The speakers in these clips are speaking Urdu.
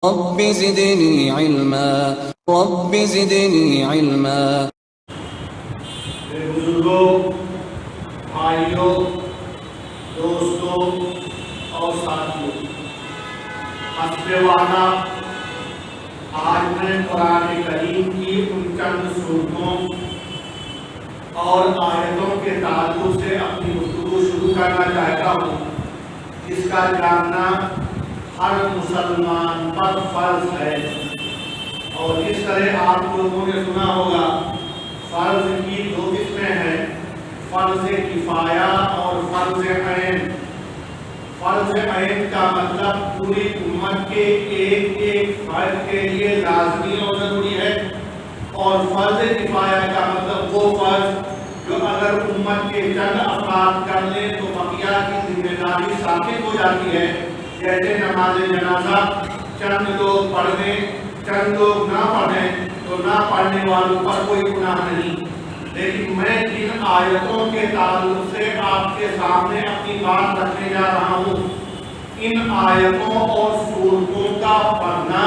رب زدنی علما رب زدنی علما۔ بزرگوں، بھائیوں، دوستوں اور ساتھیوں، حسب وعدہ آج میں قرآن کریم کی ان چند صورتوں اور آیتوں کے تعلق سے اپنی گفتگو شروع کرنا چاہتا ہوں، جس کا جاننا ہر مسلمان پر فرض ہے۔ اور اس طرح آپ لوگوں نے سنا ہوگا فرض کی دو قسمیں ہیں، فرض کفایہ اور فرض عین۔ فرض عین کا مطلب پوری امت کے ایک ایک فرد کے لیے لازمی اور ضروری ہے، اور فرض کفایہ کا مطلب وہ فرض جو اگر امت کے چند افراد کر لیں تو بقیہ کی ذمہ داری ثابت ہو جاتی ہے، جیسے نماز جنازہ چند لوگ پڑھ دیں، چند لوگ نہ پڑھیں تو نہ پڑھنے والوں پر کوئی گناہ نہیں۔ لیکن میں ان آیتوں کے تعلق سے آپ کے سامنے اپنی بات رکھنے جا رہا ہوں۔ ان آیتوں اور صورتوں کا پڑھنا،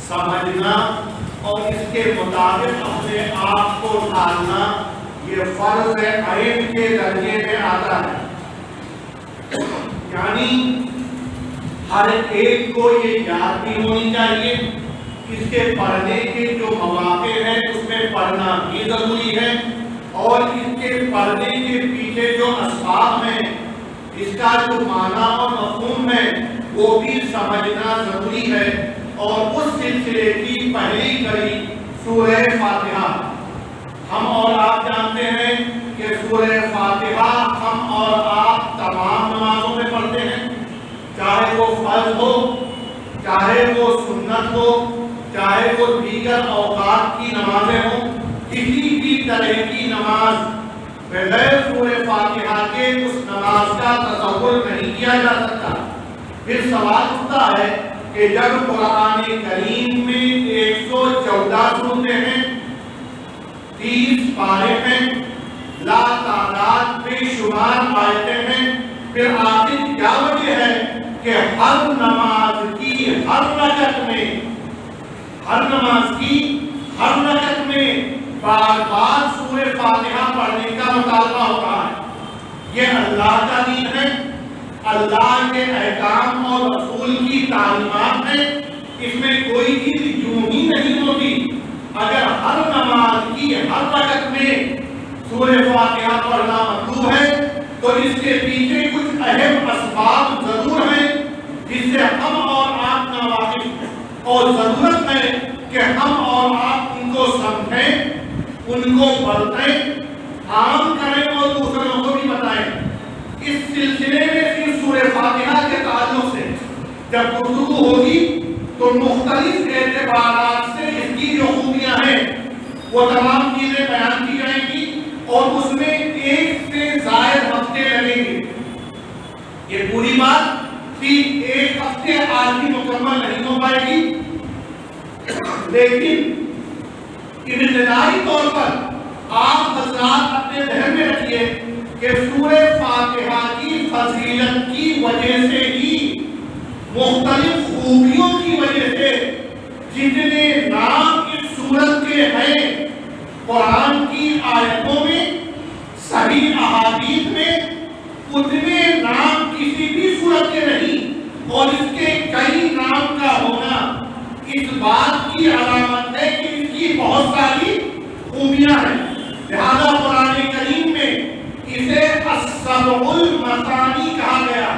سمجھنا اور اس کے مطابق اپنے آپ کو ڈھالنا، یہ فرض عین کے درجے میں آتا ہے۔ یعنی ہر ایک کو یہ یاد بھی ہونی چاہیے، اس کے پڑھنے کے جو مواقع ہیں اس میں پڑھنا بھی ضروری ہے، اور اس کے پڑھنے کے پیچھے جو اسباب ہیں، اس کا جو معنی اور مفہوم ہے وہ بھی سمجھنا ضروری ہے۔ اور اس سلسلے کی پہلی کڑی سورہ فاتحہ۔ ہم اور آپ جانتے ہیں کہ سورہ فاتحہ ہم اور آپ تمام نمازوں میں پڑھتے ہیں، چاہے وہ فرض ہو، چاہے وہ سنت ہو، چاہے وہ دیگر اوقات کی نمازیں ہوں۔ کسی بھی طرح کی نماز بغیر سورہ فاتحہ کے اس نماز کا تصور نہیں کیا جا سکتا۔ پھر سوال اٹھتا ہے کہ جب قرآن کریم میں 114 سورتیں ہیں، 30 پارے ہیں، لا تعداد بے شمار آیتیں ہیں، پھر آخر کیا وجہ ہے کہ ہر نماز کی ہر رکعت میں بار بار سورہ فاتحہ پڑھنے کا مطالبہ ہو رہا ہے؟ یہ اللہ کا دین ہے، اللہ کے احکام اور رسول کی تعلیمات ہیں، اس میں کوئی چیز یوں ہی نہیں ہوتی۔ اگر ہر نماز کی ہر رکعت میں سورہ فاتحہ پڑھنا مطلوب ہے تو اس کے پیچھے کچھ اہم اسباب ضرور ہیں جس سے ہم اور آپ ناواقف ہیں، اور ضرورت ہے کہ ہم اور آپ ان کو سمجھیں، ان کو پڑھیں، عام کریں اور دوسروں کو بھی بتائیں۔ اس سلسلے میں پھر سورہ فاتحہ کے تعلق سے جب گفتگو ہوگی تو مختلف اعتبارات سے اس کی جو خوبیاں ہیں وہ تمام چیزیں بیان کی جائیں گی، اور اس میں ایک سے زائد ہفتے لگیں گے۔ یہ پوری بات صرف ایک ہفتے آج بھی مکمل نہیں ہو پائے گی، لیکن ابتدائی طور پر آپ حضرات اپنے ذہن میں رکھیے کہ سورہ فاتحہ کی فضیلت کی وجہ سے ہی، مختلف خوبیوں کی وجہ سے جتنے نام اس سورت کے ہیں قرآن کی آیتوں میں، صحیح احادیث میں، اتنے نام کسی بھی سورت کے نہیں، اور اس کے کئی نام کا ہونا اس بات کی علامت ہے کہ اس کی بہت ساری خوبیاں ہیں۔ لہذا قرآن کریم میں اسے السبع المثانی کہا گیا۔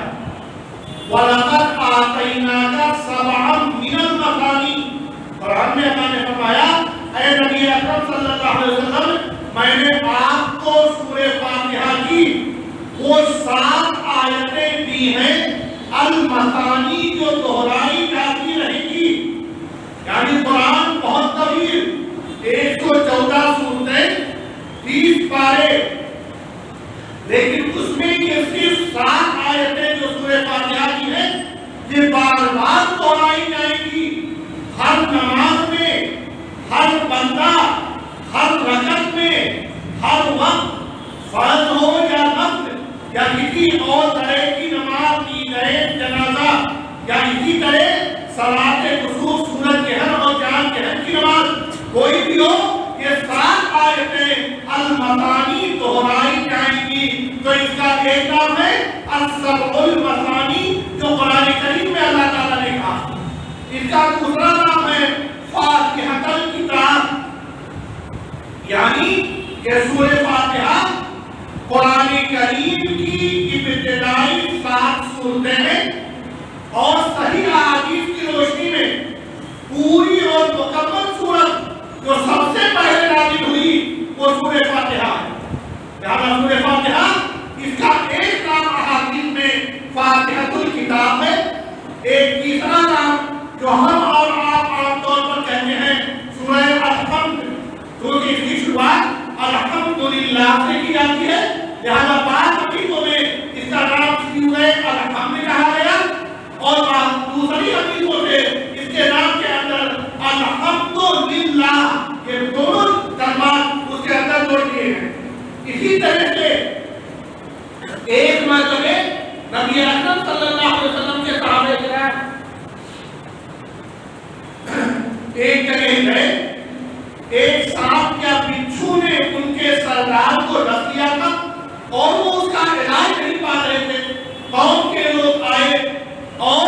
وَلَقَدْ آتَيْنَاكَ سَبْعًا مِنَ الْمَثَانِي، قرآن میں اللہ نے فرمایا اے نبی اکرم صلی اللہ علیہ وسلم، میں نے آپ کو سورہ فاتحہ کی وہ 7 آیتیں دی ہیں المثانی، جو دہرائی جاتی رہیں گی۔ یعنی قرآن بہت طویل، 114 سورتیں، 30 پارے، لیکن اس میں یہ صرف 7 آیتیں جو سورہ فاتحہ کی ہیں یہ بار بار دہرائی جائیں گی۔ ہر نماز میں، ہر بندہ، ہر رکعت میں، ہر وقت، فرض ہو یا نفل یا کسی اور طرح کی نماز، عید، جنازہ یا اسی طرح کوئی بھی ہو یہ 7 آیتیں المثانی دہرائی جائیں گی، تو اس کا ایک نام ہے السبع المثانی جو قرآن کریم میں اللہ تعالیٰ نے کہا۔ اس کا دوسرا نام ہے فاتحۃ الکتاب، یعنی کہ سورہ فاتحہ قرآن کریم کی ابتدائی 7 سورتیں ہیں، اور صحیح احادیث کی روشنی میں پوری اور مکمل سورت جو سب سے پہلے نازل ہوئی وہ سورہ فاتحہ ہے۔ لہذا سورہ فاتحہ اس کا ایک نام احادیث میں فاتحۃ الکتاب ہے۔ ایک تیسرا نام جو ہم اور آپ عام طور پر کہتے ہیں سورہ الحمد، کیونکہ اس کی شروعات الحمدللہ سے کی جاتی ہے، لہذا بعض حدیثوں میں اس کا نام سورہ الحمد کہا گیا، اور دوسری حدیثوں سے اس کے نام کے اندر الحمدللہ یہ دونوں کلمات اس کے اندر جوڑ دیے ہیں۔ اسی طرح سے ایک مرتبہ نبی اکرم صلی اللہ علیہ وسلم کے صحابہ کرام ایک جگہ گئے، ایک سانپ یا بچھو نے ان کے سردار کو ڈس لیا تھا اور وہ اس کا علاج نہیں پا رہے تھے۔ قوم کے لوگ آئے اور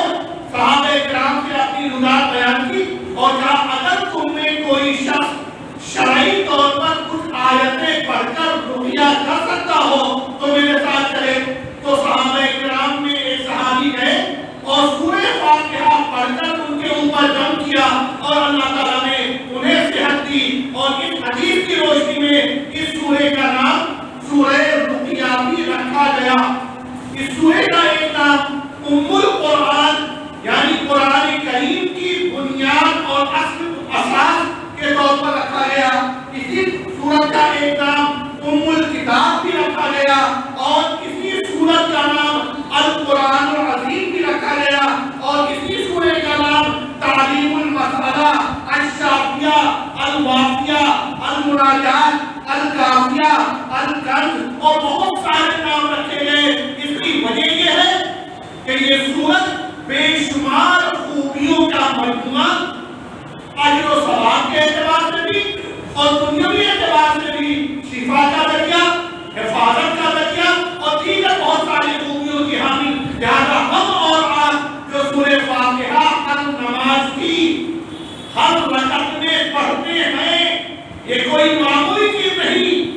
صحابہ کرام سے اپنی رضاعت بیان کی اور کہا اگر تم میں کوئی شخص شرعی طور پر کچھ آیتیں پڑھ کر رقیہ کر سکتا ہو تو میرے ساتھ چلے۔ تو صحابہ کرام میں ایک صحابی گئے اور سورہ فاتحہ پڑھ کر ان کے اوپر دم کیا اور اللہ تعالیٰ نے انہیں صحت دی، اور اس حدیث کی روشنی میں اس سورہ کا نام سورہ رقیہ بھی رکھا گیا۔ اس سورہ کا ایک نام ام القرآن یعنی قرآن کریم کی بنیاد اور اساس کے طور پر رکھا گیا۔ اسی سورت کا ایک نام ام الکتاب بھی رکھا گیا، اور اسی سورت کا نام القرآن العظیم بھی رکھا گیا، اور اسی سورہ کا نام تعلیم المسئلہ، الشافیہ، الوافیہ، المناجات، الکافیہ، الکنز اور بہت سارے نام رکھے گئے۔ اس کی وجہ یہ ہے کہ یہ سورت بے شمار خوبیوں کا مجموعہ، اجر و ثواب کے اعتبار سے بھی اور دنیاوی اعتبار سے بھی شفا کا ذریعہ، حفاظت کا ذریعہ اور دیگر بہت ساری خوبیوں کی حامل۔ لہذا ہم اور آپ جو سورہ فاتحہ ہر نماز کی ہر رکعت میں پڑھتے ہیں، یہ کوئی معمولی چیز نہیں۔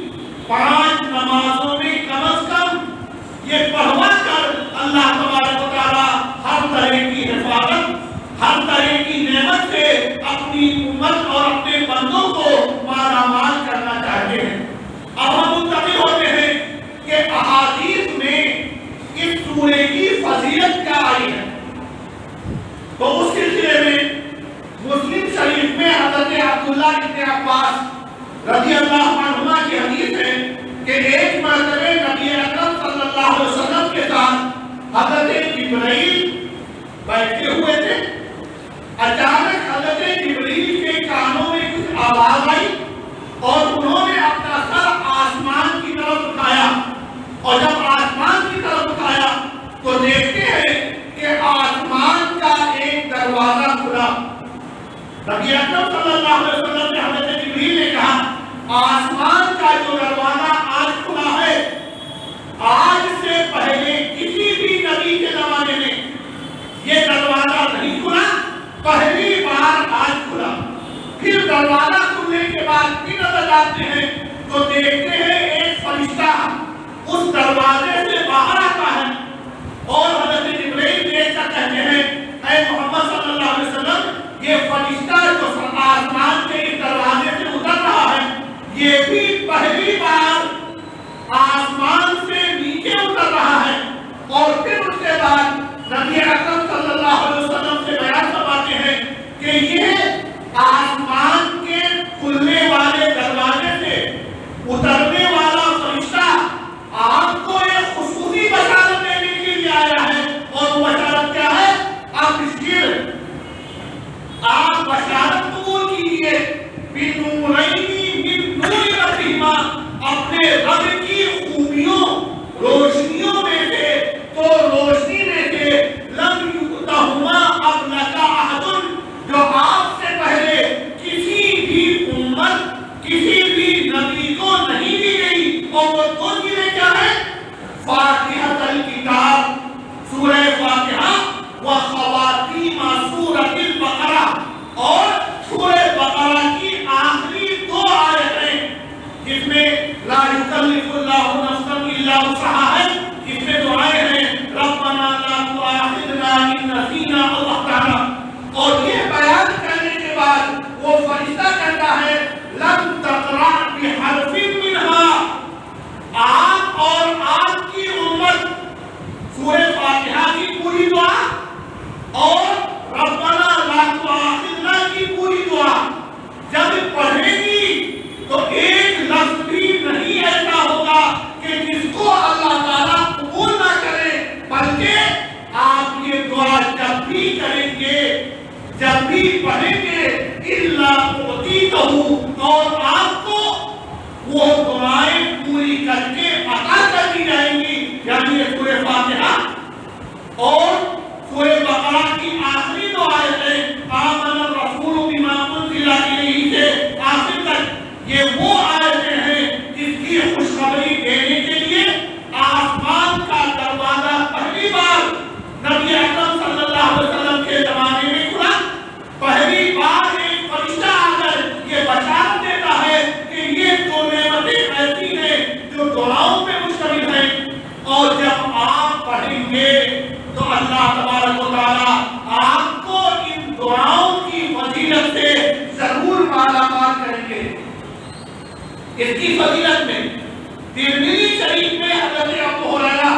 5 نمازوں میں کم از کم یہ پڑھوا کر اللہ تبارک و تعالیٰ ہر طرح کی حفاظت، ہر طرح کی نعمت سے اپنی امت اور اپنے بندوں کو مالا مال کرنا چاہتے ہیں۔ اب ہم منتقل ہوتے ہیں کہ احادیث میں اس سورے کی فضیلت کیا آئی ہے۔ تو اس سلسلے میں مسلم شریف میں حضرت عبداللہ بن عباس رضی اللہ عنہما کی حدیث ہے کہ ایک مرتبہ نبی اکرم صلی اللہ علیہ وسلم کے ساتھ حضرت جبرائیل بیٹھے ہوئے تھے۔ اچانک حضرت جبرائیل کے کانوں میں کچھ آواز آئی اور انہوں نے اپنا سر آسمان کی طرف اٹھایا، اور جب آسمان کی طرف اٹھایا تو دیکھتے ہیں کہ آسمان کا ایک دروازہ کھلا۔ نبی اکرم صلی اللہ علیہ وسلم نے حضرت جبرائیل نے کہا آسمان کا جو دروازہ آج کھلا ہے، آج سے پہلے کسی بھی نبی کے زمانے میں یہ دروازہ نہیں کھلا، پہلی بار آج کھلا۔ پھر دروازہ کھلنے کے بعد بھی نظر آتے ہیں تو دیکھتے ہیں ایک فرشتہ اس دروازے سے باہر آتا ہے، اور حضرت جبرائیل دیکھ کر کہتے ہیں اے محمد صلی اللہ علیہ وسلم، یہ فرشتہ جو آسمان کے اس دروازے سے اتر رہا ہے یہ بھی پہلی بار آسمان سے نیچے اتر رہا ہے۔ اور پھر اس کے بعد نبی اکرم صلی اللہ علیہ وسلم سے بیان فرماتے ہیں کہ یہ آسمان کے کھلنے والے دروازے سے اترنے والا فرشتہ آپ کو ایک خصوصی بشارت دینے کے لیے آیا ہے، اور وہ بشارت کیا ہے؟ ابشر، آپ بشارت اور آپ کو وہ دعائیں پوری کر کے عطا کر دی جائیں گی. یعنی یہ سورہ فاتحہ اور سورہ بقرہ کی آخری دو آیتیں آمن الرسول بما انزل الیہ سے آخر تک یہ وہ آیتیں ہیں جس کی خوشخبری دینے کے لیے آسمان کا دروازہ پہلی بار نبی اکرم صلی اللہ علیہ وسلم کے زمانے میں کھلا. پہلی بار ایک فرشتہ آ کر یہ بشارت دیتا ہے کہ یہ دو نعمتیں ایسی ہیں جو دعاؤں پہ مشتمل ہیں اور جب آپ پڑھیں گے تو اللہ تبارک و تعالیٰ آپ کو ان دعاؤں کی فضیلت سے ضرور مالا مال کریں گے. اس کی فضیلت میں ترمذی شریف میں حضرت ابو ہریرہ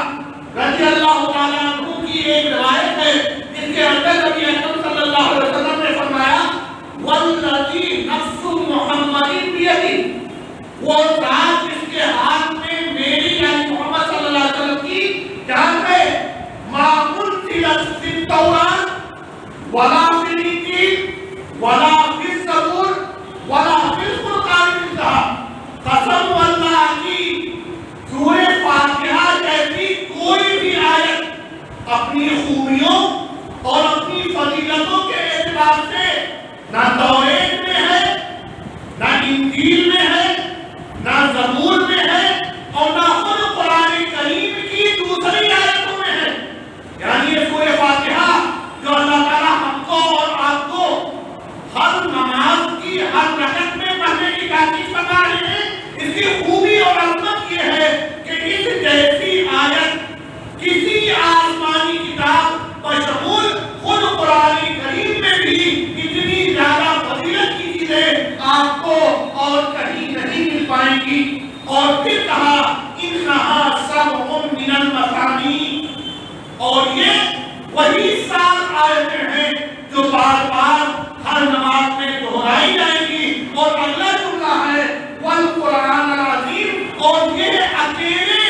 رضی اللہ تعالیٰ عنہ کی ایک روایت ہے جس کے اندر نبی اکرم صلی اللہ علیہ وسلم نے فرمایا والذی نفس محمد بیدہ، وہ ذات جس کے ہاتھ میں میری یعنی محمد صلی اللہ علیہ وسلم کی جان ہے، ما انزلت فی التوراۃ ولا فی الانجیل ولا فی الزبور ولا فی القرآن مثلہا. قسم اللہ کی سورہ فاتحہ جیسی کوئی بھی آیت اپنی خوبیوں اور اپنی فضیلتوں کے اعتبار سے نہ توریت میں ہے، نہ انجیل میں ہے، نہ زبور میں ہے اور نہ خود قرآن کریم کی دوسری آیتوں میں ہے. یعنی یہ سورہ فاتحہ جو اللہ تعالیٰ ہم کو اور آپ کو ہر نماز کی ہر رکعت میں پڑھنے کی تاکید فرما رہے ہیں، اس کی خوبی اور عظمت یہ ہے کہ اس جیسی آیت کسی آسمانی کتاب بشمول خود قرآن کریم میں بھی اتنی زیادہ فضیلت کی چیزیں آپ کو اور کہیں نہیں مل پائیں گی. اور پھر کہا انہا سبع من المثانی، اور یہ وہی 7 آیتیں ہیں جو بار بار ہر نماز میں دہرائی جائیں گی. اور اگلا جملہ ہے والقرآن العظیم، اور یہ اکیلے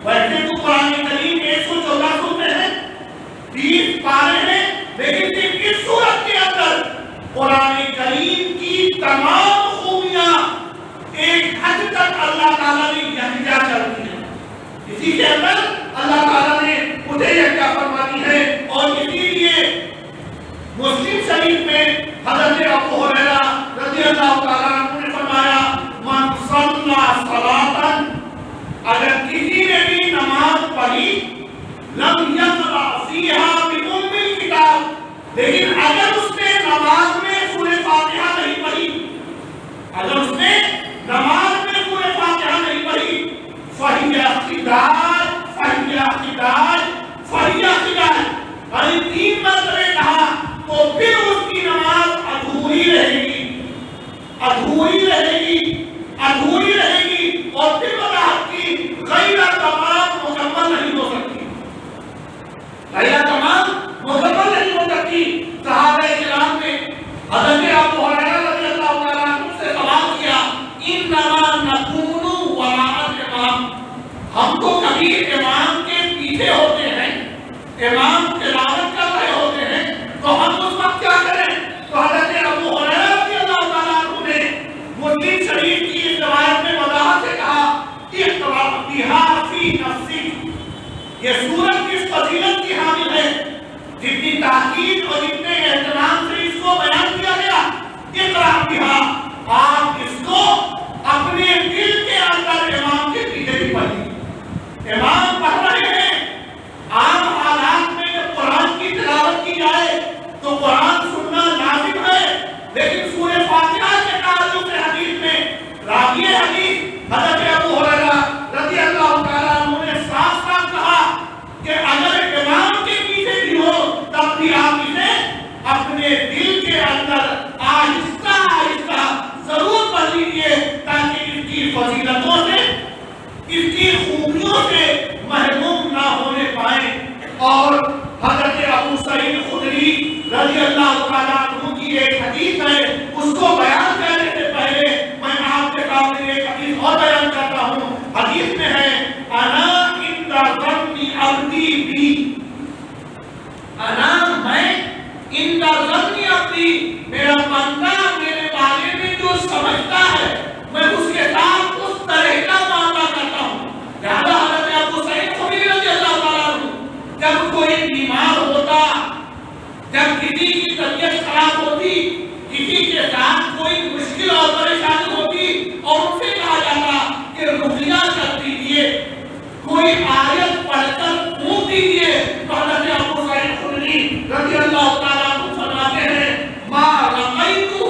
ویسے تو قرآن کریم 114 سورتیں ہیں، 30 پارے ہیں، لیکن صرف اس سورت کے اندر قرآن کریم کی تمام خوبیاں ایک حد تک اللہ تعالیٰ نے یکجا کر دی ہیں. اسی کے اندر اللہ تعالیٰ نے اسے یکجا فرما دی ہے. اور اسی لیے مسلم شریف میں حضرت ابو ہریرہ رضی اللہ تعالیٰ عنہ نے فرمایا من صلی صلاۃ، اگر کسی نے بھی نماز پڑھی لم یقرأ فیہا بأم الکتاب، لیکن اگر اس نے نماز میں سورہ فاتحہ نہیں پڑھی، اگر اس نے نماز میں سورہ فاتحہ نہیں پڑھی فہی خداج فہی خداج فہی خداج، یعنی 3 مرتبہ کہا تو پھر اس کی نماز ادھوری رہے گی، ادھوری رہے گی، ادھوری رہے گی. اور پھر وضاحت کی غیر تمام مکمل نہیں ہو سکتی، غیر تمام مکمل نہیں ہو سکتی. صحابہ کرام نے حضرت ابو ہریرہ رضی اللہ تعالیٰ عنہ سے سوال کیا انما نکون وراء الامام، ہم تو کبھی امام کے پیچھے ہوتے ہیں، امام تلاوت کر رہے ہوتے ہیں، تو ہم اس وقت کیا کریں؟ تو حضرت ابو ہریرہ رضی اللہ تعالیٰ عنہ نے مسلم شریف کی اس روایت میں وضاحت سے کہا اقرأ بہا فی نفسک، یہ سورت اس فضیلت کی حامل ہے جتنی تاکید اور جتنے اہتمام سے اس کو بیان کیا گیا. اقرأ بہا، آپ اس کو اپنے دل کے اندر امام کے پیچھے بھی پڑھیے. امام پڑھ رہے ہیں، عام حالات میں جب قرآن کی تلاوت کی جائے تو قرآن سننا لازم ہے، لیکن سورہ فاتحہ کے تعلق سے حدیث میں راوی حدیث حضرت ابو ہریرہ رضی اللہ تعالیٰ عنہ نے صاف صاف کہا کہ اگر امام کے پیچھے بھی ہو تب بھی آپ اسے اپنے دل کے اندر آہستہ آہستہ ضرور پڑھ لیجیے تاکہ اس کی فضیلتوں سے، اس کی خوبیوں سے محروم نہ ہونے پائیں. اور حضرت ابو سعید خدری رضی اللہ تعالیٰ عنہ کی ایک حدیث ہے، اس کو بیان کرنے سے پہلے میں آپ کے سامنے ایک حدیث اور بیان کرتا ہوں. حدیث میں ہے انا عند ظن عبدی بی، انا میں عند ظن عبدی، میرا بندہ میرے بارے میں طبیعت خراب ہوتی، کسی کے ساتھ کوئی مشکل اور پریشانی ہوتی اور ان سے کہا جاتا کہ رقیہ کر دیجیے، کوئی آیت پڑھ کر پھونک دیجیے، تو حضرت ابو سعید خدری رضی اللہ تعالیٰ عنہ فرماتے ہیں ما رقیتہ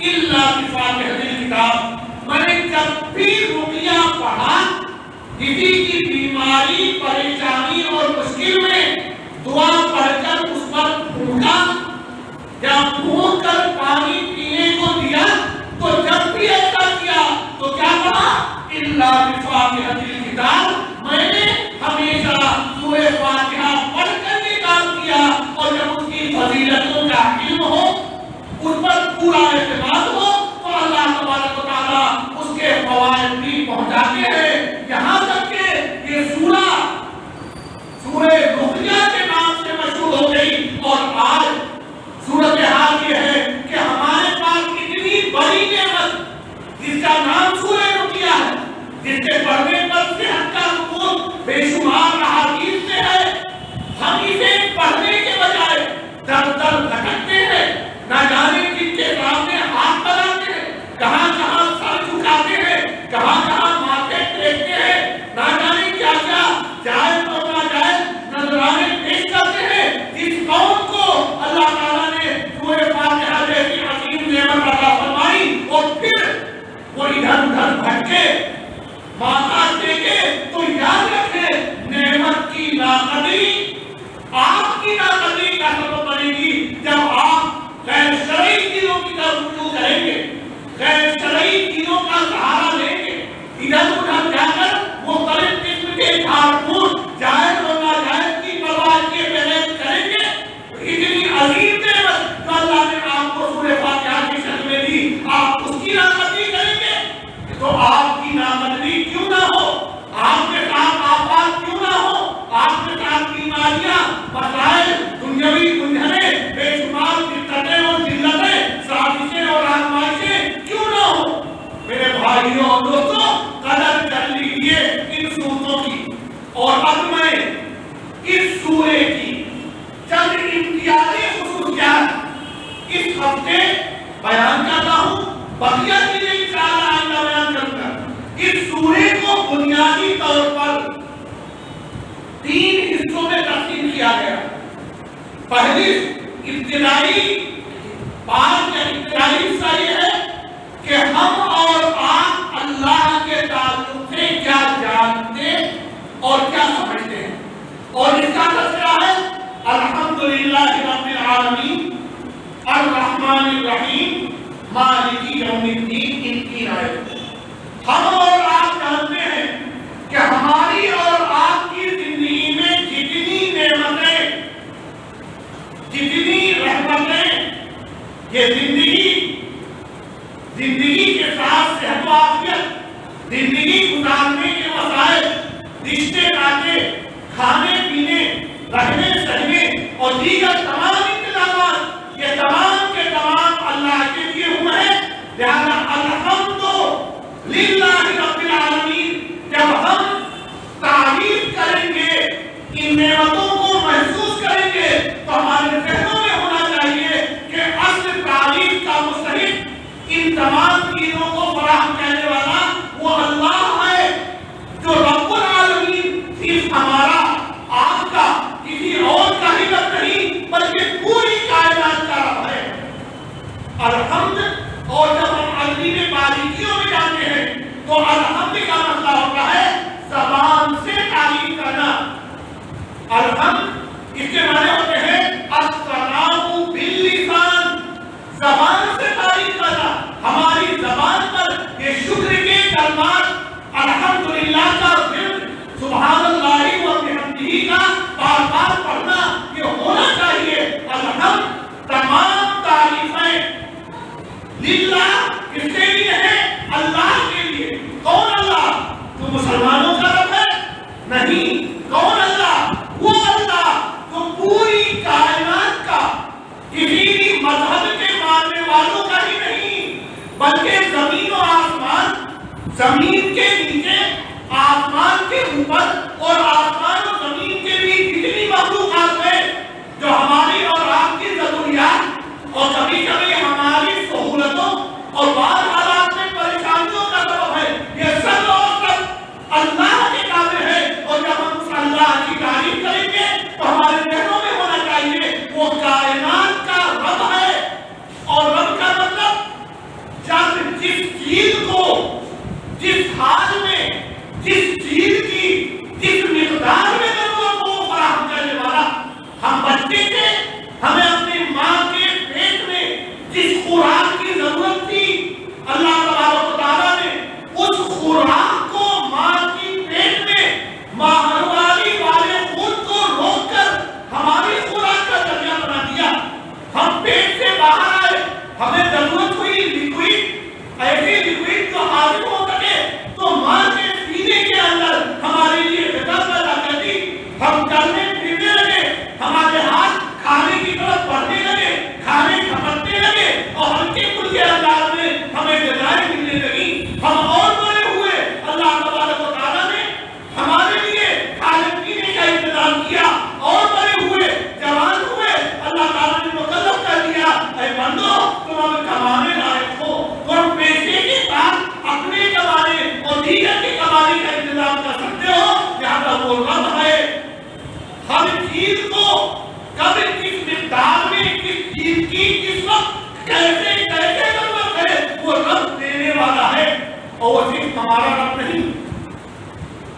الا بفاتحۃ الکتاب، میں نے جب بھی رقیہ پڑھا کسی کی بیماری پریشانی اور مشکل میں دعا پڑھ کر اس پر پھونکا یا پھونک کر پانی پینے کو دیا، تو جب بھی ایسا کیا تو کیا کہا الا بفاتحۃ الکتاب، میں نے ہمیشہ سورہ فاتحہ پڑھ کر یہ کام کیا، اور جب اس کی فضیلتوں کا علم ہو، اس پر پورا اعتماد ہو، تو اللہ تبارک و تعالیٰ اس کے فوائد بھی پہنچاتے ہیں، یہاں تک کہ یہ سورہ رقیہ کے نام سے مشہور ہو گئی۔ اور آج صورتحال یہ ہے کہ ہمارے پاس اتنی بڑی نعمت جس کا نام سورہ رقیہ ہے، جس کے پڑھنے پر صحت کا سکون بے شمار احادیث سے ہے، ہم اسے پڑھنے کے بجائے در در بھٹکتے ہیں، نہ جانے کن کے سامنے ہاتھ بناتے ہیں، کہاں کہاں سر جھکاتے ہیں، کہاں کہاں ماتھے ٹیکتے ہیں، نہ جانے کیا کیا جائز اور ناجائز نذرانے پیش کرتے ہیں۔ جس قوم کو اللہ تعالیٰ نے سورہ فاتحہ جیسی عظیم نعمت عطا فرمائی اور پھر وہ ادھر ادھر بھٹکے ماتھا ٹیکے، تو یاد رکھیں نعمت کی ناقدری آپ کی ناقدری کا سبب بنے گی جب آپ غیر شرعی چیزوں کی طرف رجوع کریں گے، غیر شرعی چیزوں کا سہارا لیں گے، ادھر ادھر جا کر مختلف قسم کے جھاڑ پھوڑ جائز اور ناجائز کی پرواہ کیے بغیر کریں گے، اتنی عظیم نعمت جو اللہ نے آپ کو سورہ فاتحہ کی شکل میں دی، آپ اس کی ناقدری کریں گے، تو آپ کی ناقدری کیوں نہ ہو، آپ کے ساتھ آفات کیوں نہ ہو، آپ کے ساتھ بیماریاں، مسائل، دنیاوی الجھنیں، بے شمار دقتیں اور ذلتیں، سازشیں اور آزمائشیں کیوں نہ ہو۔ میرے بھائیوں اور دوستوں، قدر کر لیجیے ان صورتوں کی، اور اب میں اس سورے کی چند امتیازی خصوصیات اس ہفتے بیان کرتا ہوں، بقیہ چیزیں انشاءاللہ آئندہ بیان کروں گا۔ اس سورے کو بنیادی طور پر 3 حصوں میں تقسیم کیا گیا۔ پہلی ابتدائی بات یا ابتدائی حصہ یہ ہے کہ ہم اور آپ اللہ کے تعلق سے کیا جانتے اور کیا سمجھتے ہیں، اور اس کا تذکرہ ہے الحمدللہ رب العالمین الرحمن الرحیم مالک یوم الدین، ان کی آیت۔ ہم اور آپ جانتے ہیں کہ ہماری اور آپ کی زندگی میں جتنی نعمتیں، جتنی رحمتیں، یہ زندگی کے ساتھ صحت و عافیت، زندگی گزارنے کے وسائل، رشتے ناطے، کھانے پینے، رہنے سہنے اور دیگر تمام انتظامات، یہ تمام کے تمام اللہ کے لیے ہوئے ہیں، لہذا الحمد للہ رب العالمین جب ہم تعریف کریں گے، ان نعمتوں کو محسوس کریں گے، تو ہمارے ذہنوں میں ہونا چاہیے کہ اصل تعریف کا مستحق، ان تمام چیزوں کو فراہم کرنے والا وہ اللہ ہے، جو رب العالمین صرف ہمارا، آپ کا، کسی اور کا ہی رب نہیں بلکہ پوری کائنات کا رب ہے۔ الحمد، اور جب ہم عربی میں باریکیوں میں جاتے ہیں تو الحمد کا مطلب ہوتا ہے زبان سے تعریف کرنا۔ الحمد اس کے معنی ہوتے ہیں الثناء باللسان، زبان سے تعریف کرنا، ہماری زبان پر یہ شکر کے کلمات، الحمدللہ کا ذکر، سبحان اللہ و بحمدہ کا بار بار پڑھنا، یہ ہونا چاہیے۔ الحمد تمام تعریفیں للہ کس کے لیے ہے؟ اللہ کے لیے۔ کون اللہ؟ جو مسلمانوں کا رب ہے؟ نہیں۔ کون اللہ؟ وہ اللہ جو پوری کائنات کا، کسی بھی مذہب کے ماننے والوں کا ہی نہیں، بلکہ زمین و آسمان، زمین کے نیچے، آسمان کے اوپر اور آسمان و زمین کے بیچ جتنی مخلوقات ہیں جو ہماری اور آپ کی ضروریات ہمیں ضرورت ہوئی لکوئڈ، ایسی لکوئڈ جو حاضر ہو سکے تو ماں کے سینے کے اندر ہمارے لیے غذا پیدا کر دی. ہم چلنے پھرنے لگے، ہمارے ہاتھ کھانے کی طرف بڑھنے لگے، کھانے کھپکنے لگے اور ہلکے پھلکے انداز میں ہمیں غذائیں ملنے لگی. ہم اور بڑے ہوئے. اللہ تبارک و تعالیٰ نے ہمارے لیے کھانے پینے کا انتظام کیا اور بڑے ہوئے، جوان ہوئے. اللہ تعالیٰ نے مکلف کر دیا اے بندو تم اب کمانے لائق ہو، تم پیسے کے ساتھ اپنے کمانے اور دیگر کے کمانے کا انتظام کر سکتے ہو. لہذا وہ رب ہے ہر چیز کو کب کس مقدار میں کس چیز کی کس وقت کیسے کیسے ضرورت ہے وہ رب دینے والا ہے. اور وہ صرف ہمارا رب نہیں،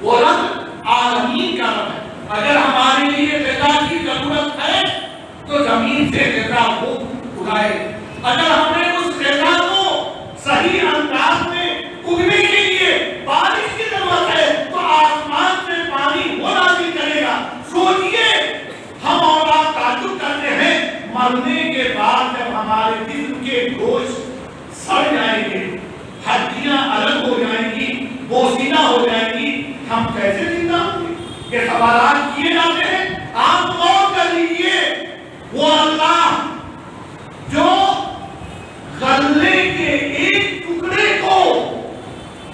وہ رب عالمین کا رب ہے. اگر ہمارے لیے غذا کی ضرورت ہے تو زمین سے غذا وہ اگائے. اگر ہمیں اس غذا کو صحیح انداز میں اگنے کے لیے بارش کی ضرورت ہے تو آسمان سے پانی وہ نازل کرے گا. سوچئے ہم اور آپ تعجب کرتے ہیں مرنے کے بعد جب ہمارے جسم کے گوشت سڑ جائیں گے، ہڈیاں الگ ہو جائیں گی، بوسیدہ ہو جائیں گی، ہم کیسے زندہ ہوں گے؟ یہ سوالات کیے جاتے ہیں. آپ غور کر لیجئے وہ اللہ جو غلے کے ایک ٹکڑے کو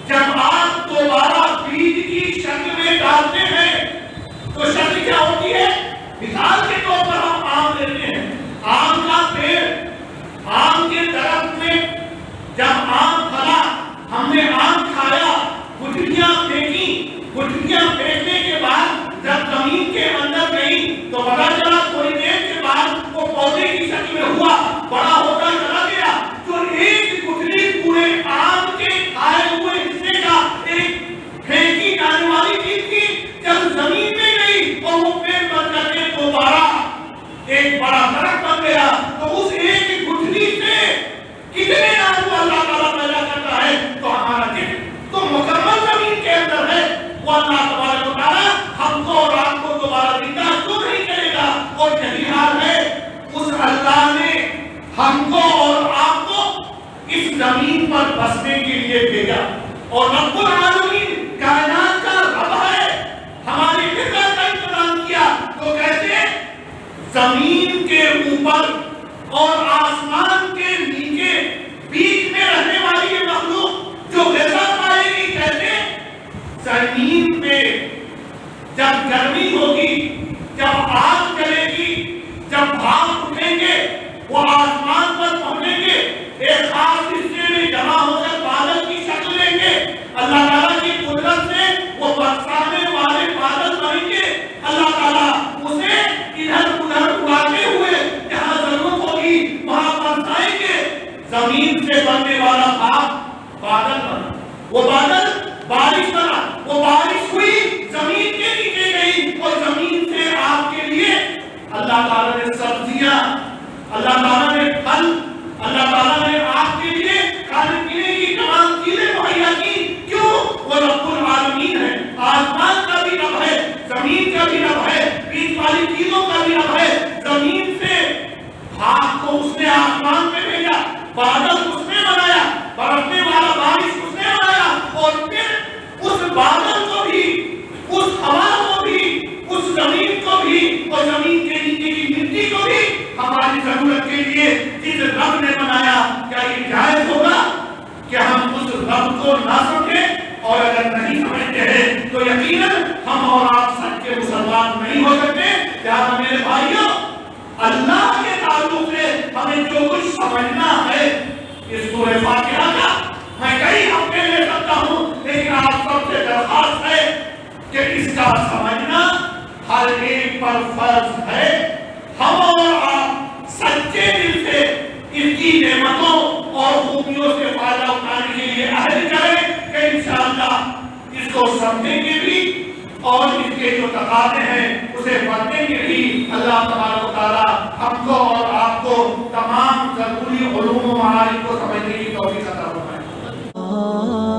جب آپ دوبارہ بیج کی شکل میں ڈالتے ہیں تو شکل کیا ہوتی ہے؟ مثال کے طور پر ہم آم لیتے ہیں. آم کا پیڑ، آم کے درخت میں جب آم پھلا، ہم نے آم کھایا، گٹھلیاں پھینکی، گٹھلیاں پھینکنے کے بعد جب زمین کے اندر گئی تو پتا چلا تھوڑی دیر کے بعد وہ پودے کی شکل میں ہوا، بڑا ہوتا چلا گیا. جو ایک گٹھلی پورے آم کے کھائے ہوئے حصے کا ایک پھینکی جانے والی چیز تھی، جب زمین میں گئی اور وہ پیڑ بن کر کے دوبارہ ایک بڑا درخت بن گیا تو اس ایک گٹھلی سے کتنے آدمی اللہ تعالیٰ پیدا کرتا ہے. تو ہمارا جسم تو مکمل زمین کے اندر ہے. وہ اللہ تبارک و تعالیٰ ہم کو اور آپ کو دوبارہ زندہ کیوں نہیں کرے گا؟ اور یہی حال ہے اس اللہ نے ہم کو اور آپ کو اس زمین پر بسنے کے لیے بھیجا. اور رب العالمین کائنات کا رب ہے، ہماری فطرت کا انتظام کیا. تو کیسے؟ زمین کے اوپر اور آسمان کے نیچے بیچ میں رہنے والی یہ مخلوق جو غذا پائے گی کیسے؟ زمین پہ جب گرمی ہوگی، جب آگ جلے گی، جب بھاپ اٹھیں گے، وہ آسمان پر پہنچیں گے، ایک خاص حصے میں جمع ہو کر بادل کی شکل لیں گے. اللہ تعالیٰ کی قدرت سے وہ برسانے والے بادل بنیں گے. اللہ تعالیٰ اسے ادھر ادھر اڑاتے ہوئے جہاں ضرورت ہوگی وہاں برسائیں گے. زمین سے بننے والا بھاپ بادل بنا، وہ بادل بارش بنا، وہ بارش ہوئی زمین کے نیچے گئی اور زمین سے آپ کے لیے اللہ تعالیٰ نے سبزیاں، اللہ تعالیٰ نے پھل، اللہ تعالیٰ نے آپ کے لیے کھانے پینے کی تمام چیزیں مہیا کی. کیوں؟ وہ رب العالمین ہے. آسمان کا بھی رب ہے، زمین کا بھی رب ہے، بیچ والی چیزوں کا بھی رب ہے. زمین سے بھاپ کو اس نے آسمان میں بھیجا، بادل اس نے بنایا، برسنے والا بارش اس نے بنایا اور پھر اس بادل کو بھی، اس ہوا کو بھی، اس زمین کو بھی اور زمین کے نیچے کی مٹی کو بھی ہماری ضرورت کے لیے جس رب نے بنایا. کیا یہ جائز ہوگا کہ ہم اس رب کو نہ سمجھیں؟ اور اگر نہیں سمجھتے ہیں تو یقیناً ہم اور آپ سچے مسلمان نہیں ہو سکتے. لہٰذا میرے بھائیوں، اللہ کے تعلق سے ہمیں جو کچھ سمجھنا ہے اس سورہ فاتحہ کا میں کئی ہفتے لے سکتا ہوں، لیکن آپ سب سے درخواست ہے کہ اس کا سمجھنا ہر ایک پر فرض ہے. ہم اور آپ سچے دل سے اس کی نعمتوں اور خوبیوں سے فائدہ اٹھانے کے لیے عہد کریں کہ انشاءاللہ اس کو سمجھیں گے بھی اور اس کے جو تقاضے ہیں اسے پڑھنے کے لیے اللہ تبارک و تعالیٰ ہم کو اور آپ کو تمام ضروری علوم و معارف کو سمجھنے کی توفیق عطا فرمائے.